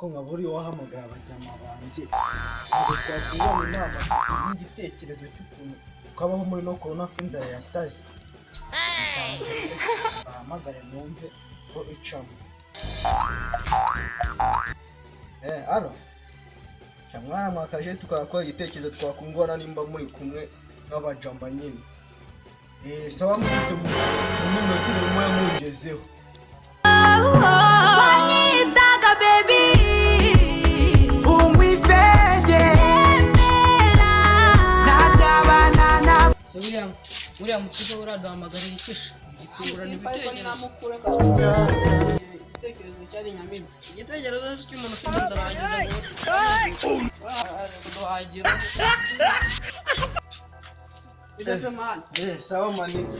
ko nkaburi wahamagara abajyama banje ntabwo twakungana inama n'igitekerezo cy'ukuntu ukabaho muri no corona k'inzara yasaze bahamagare numve ko icamo alo cyamwana mwakaje tukakora igitekerezo twakungana nimba muri kumwe n'abajamba nyine sawa mufite mu minota imwe mungezeho uriya mutiba uraduhamagara igikisha igitungurana igitekerezo cyari nyamibwa igitekerezo cy'umuntu ufite inzara wageze kuduhagira bigeze mani sawa manini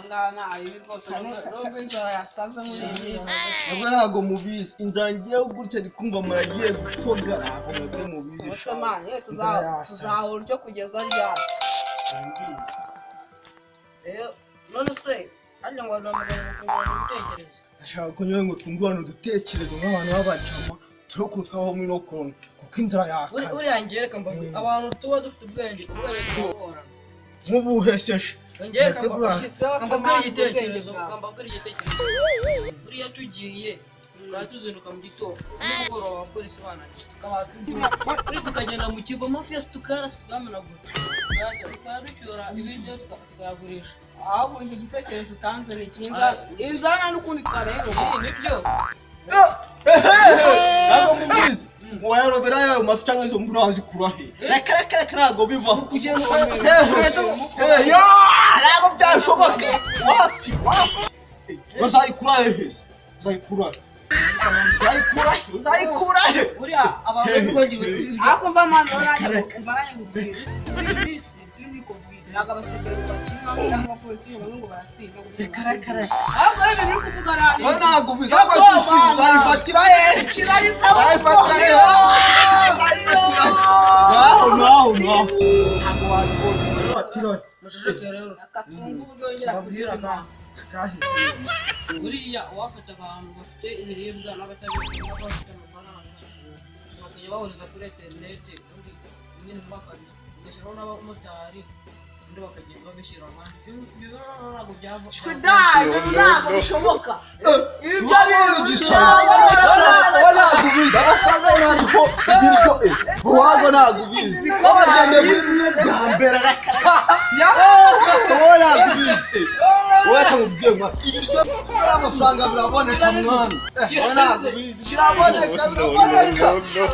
ngaha nta ibi rwose nubwo inzara yasaze muri iyi minsi nabwo ntabwo mubizi inzara ngiye gutya ndi kumva muragiye gutoga ntabwo mwebwe mubizi bose mani tuzahura uryo kugeza ryari none se hajya ngo baduhamagara kungurana ibitekerezo ndashaka ko nyewe ngo twungurane udutekerezo nk'abantu b'abajama turi ko twabaho muri no corona kuko inzara yakaze uriya njye reka mbabwira abantu tuba dufite ubwenge tubuhorana nk'ubuheseshe njye kambabwira igitekerezo buriya tugiye tuzinduka mu gitondo nimugoroba abapolisi bananiye tukagenda mu kigo mafiyasi tukarasa tukamenagura tukaba ducyura ibiryo tukagurisha ahubwo icyo gitekerezo utanze ni cyiza inzara n'ukundi twareba nibyo ntabwo mubizi wayarobera yayo mafi cyangwa izo murazi kurahe reka ntabwo bivaho kugenda ntabwo byashoboke wapi uzayikurahe heza uzayikurahe buriya abantu bagiwe ariko mba mwana nanjye ngubwira muri bisi turi muri covid ntabwo abasirikare bakina cyangwa abapolisi bamwe ngo barasinda reka ahubwo rero biri kuvuga rani ntabwo biza ko uzayifatira uzayifatira naho ntabwo wayifatira mushashake rero akatunga uburyo yongera kubwira buriya uwafata abantu bafite ibiribwa n'abatabizi n'abafite amafaranga bakajya bahuriza kuri interineti ubundi nyine bakabishyira ugashyiraho n'abamotari ubundi bakagenda babishyira abandi ibyo ntabwo byava ntabwo bishoboka ibyo bintu ntabwo ubizi bagende muri bimwe bya mbere weka mubwiye ngo ibiryo amafaranga biraboneka mwana ntabwo ubizi biraboneka turagisigaye